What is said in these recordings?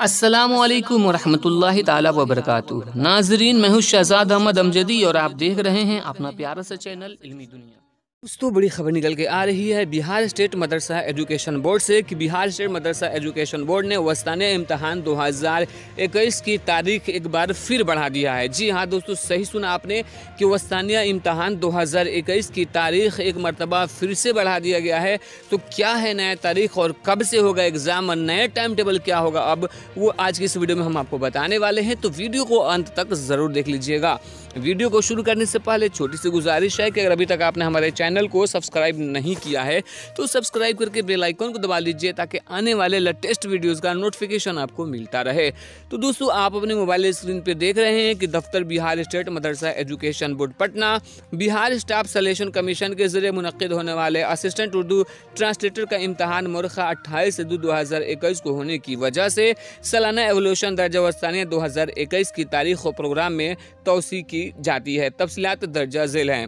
अस्सलामुअलैकुम वरहमतुल्लाहि ताला वबरकातुहू। नाजरीन, मैं हूँ शहजाद अहमद अमजदी और आप देख रहे हैं अपना प्यारा सा चैनल इल्मी दुनिया। दोस्तों, बड़ी खबर निकल के आ रही है Bihar State Madrasa Education board से कि Bihar State Madrasa Education board ने वस्तानिया इम्तहान 2021 की तारीख एक बार फिर बढ़ा दिया है। जी हाँ दोस्तों, सही सुना आपने कि वस्तानिया इम्तहान 2021 की तारीख एक मरतबा फिर से बढ़ा दिया गया है। तो क्या है नया तारीख और कब से होगा एग्ज़ाम और नया टाइम टेबल क्या होगा, अब वो आज की इस वीडियो में हम आपको बताने वाले हैं। तो वीडियो को अंत तक ज़रूर देख लीजिएगा। वीडियो को शुरू करने से पहले छोटी सी गुजारिश है कि अगर अभी तक आपने हमारे चैनल को सब्सक्राइब नहीं किया है तो सब्सक्राइब करके बेल आइकन को दबा लीजिए ताकि आने वाले लेटेस्ट वीडियोस का नोटिफिकेशन आपको मिलता रहे। तो दोस्तों, आप अपने मोबाइल स्क्रीन पे देख रहे हैं कि दफ्तर Bihar State Madrasa Education Board Patna Bihar Staff Selection Commission के जरिए मुनक्किद होने वाले असिस्टेंट उर्दू ट्रांसलेटर का इम्तहान मुरखा 28/2/2021 को होने की वजह से सालाना एवोल्यूशन दर्जा वस्तानिया 2021 की तारीख और प्रोग्राम में तौसी की जाती है। तफसीलात दर्जा झेल हैं।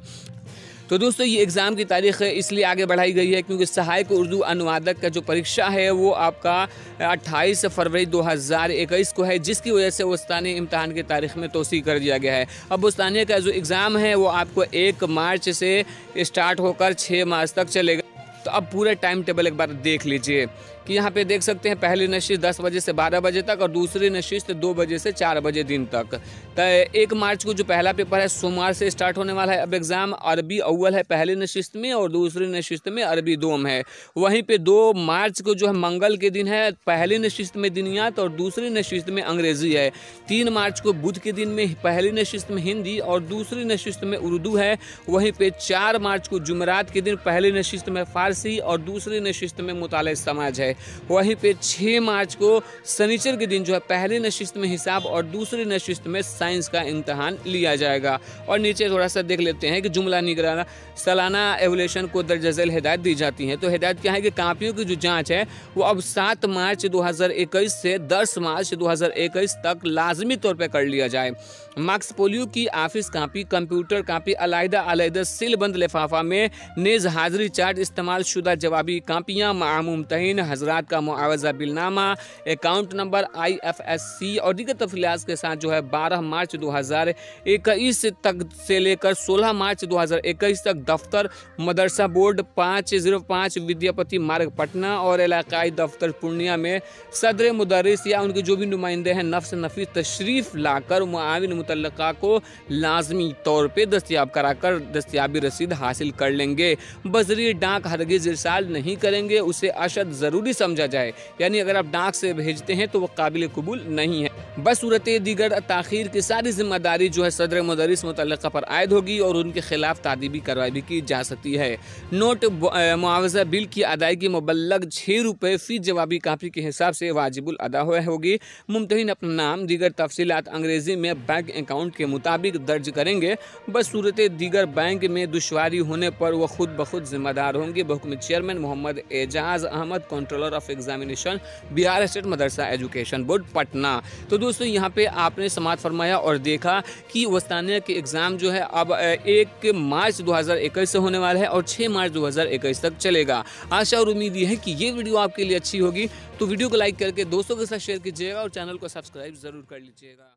तो दोस्तों, ये एग्ज़ाम की तारीख इसलिए आगे बढ़ाई गई है क्योंकि सहायक उर्दू अनुवादक का जो परीक्षा है वो आपका 28 फरवरी 2021 को है, जिसकी वजह से वस्तानिया इम्तहान की तारीख में तोसी कर दिया गया है। अब वस्तानिया का जो एग्ज़ाम है वो आपको 1 मार्च से स्टार्ट होकर 6 मार्च तक चलेगा। तो अब पूरा टाइम टेबल एक बार देख लीजिए कि यहाँ पे देख सकते हैं पहली नशिस्त 10 बजे से 12 बजे तक और दूसरी नशिस्त 2 बजे से 4 बजे दिन तक। तो 1 मार्च को जो पहला पेपर है सोमवार से स्टार्ट होने वाला है। अब एग्ज़ाम अरबी अव्वल है पहली नशिस्त में और दूसरी नशिस्त में अरबी दोम है। वहीं पे 2 मार्च को जो है मंगल के दिन है, पहली नशिस्त में दिनियात और दूसरी नशिस्त में अंग्रेज़ी है। 3 मार्च को बुध के दिन में पहली नशिस्त में हिंदी और दूसरी नशिस्त में उर्दू है। वहीं पे 4 मार्च को जुमेरात के दिन पहली नशिस्त में फ़ारसी और दूसरी नशिस्त में मुताले समाज है। वहीं पे 6 मार्च को शनिचर के दिन जो है पहली नशिस्त में हिसाब और दूसरी नशिस्त में साइंस का इम्तहान लिया जाएगा। और नीचे थोड़ा सा देख लेते हैं कि जुमला निगराना सालाना एवोल्यूशन को दर्ज झेल हिदायत दी जाती है। तो हिदायत क्या है कि कापियों की जो जांच है वो अब 7 मार्च 2021 से 10 मार्च 2021 तक लाजमी तौर पर कर लिया जाए। मार्क्स पोलियो की ऑफिस कापी, कंप्यूटर कापी अलग-अलग सीलबंद लिफाफा में नेज़ हाजिरी चार्ट, इस्तेमाल शुदा जवाबी कापियाँ, मामूम तहीन हजरात का मुआवजा बिलनामा, अकाउंट नंबर, IFSC और दीगर तफसीलात के साथ जो है 12 मार्च 2021 तक से लेकर 16 मार्च 2021 तक दफ्तर मदरसा बोर्ड 505 विद्यापति मार्ग पटना और इलाकाई दफ्तर पूर्णिया में सदर मुदर्रिस या उनके जो भी नुमाइंदे हैं नफ्स नफीस तशरीफ़ लाकर मुआविन मुतल्लका को लाजमी तौर पे दस्तियाब कराकर दस्तियाबी रसीद हासिल कर लेंगे। बजरी डाक हरगिज़ इरसाल नहीं करेंगे, उसे अशद ज़रूरी समझा जाए। यानी अगर आप डाक से भेजते हैं तो वो काबिल कबूल नहीं है। बस सूरत दीगर ताख़ीर की सारी जिम्मेदारी जो है सदर मुदर्रिस मुतल्लका पर आयद होगी और उनके खिलाफ तादीबी कार्रवाई भी की जा सकती है। नोट मुआवजा बिल की अदायगी मुबल्लग 6 रुपये फ़ी जवाबी कापी के हिसाब से वाजिबुल अदा होगी। मुमतहिन अपना नाम दीगर तफसीलात अंग्रेज़ी में बैंक अकाउंट के मुताबिक दर्ज करेंगे। बस सूरत दीगर बैंक में दुश्वारी होने पर वह खुद ब खुद जिम्मेदार होंगे। बहुकम chairman Mohammad Ejaz Ahmad, controller of examination Bihar State Madrasa Education Board Patna. तो दोस्तों, यहाँ पे आपने समाअत फरमाया और देखा कि वस्तानिया के एग्ज़ाम जो है अब 1 मार्च 2021 से होने वाला है और 6 मार्च 2021 तक चलेगा। आशा और उम्मीद ये है कि ये वीडियो आपके लिए अच्छी होगी। तो वीडियो को लाइक करके दोस्तों के साथ शेयर कीजिएगा और चैनल को सब्सक्राइब ज़रूर कर लीजिएगा।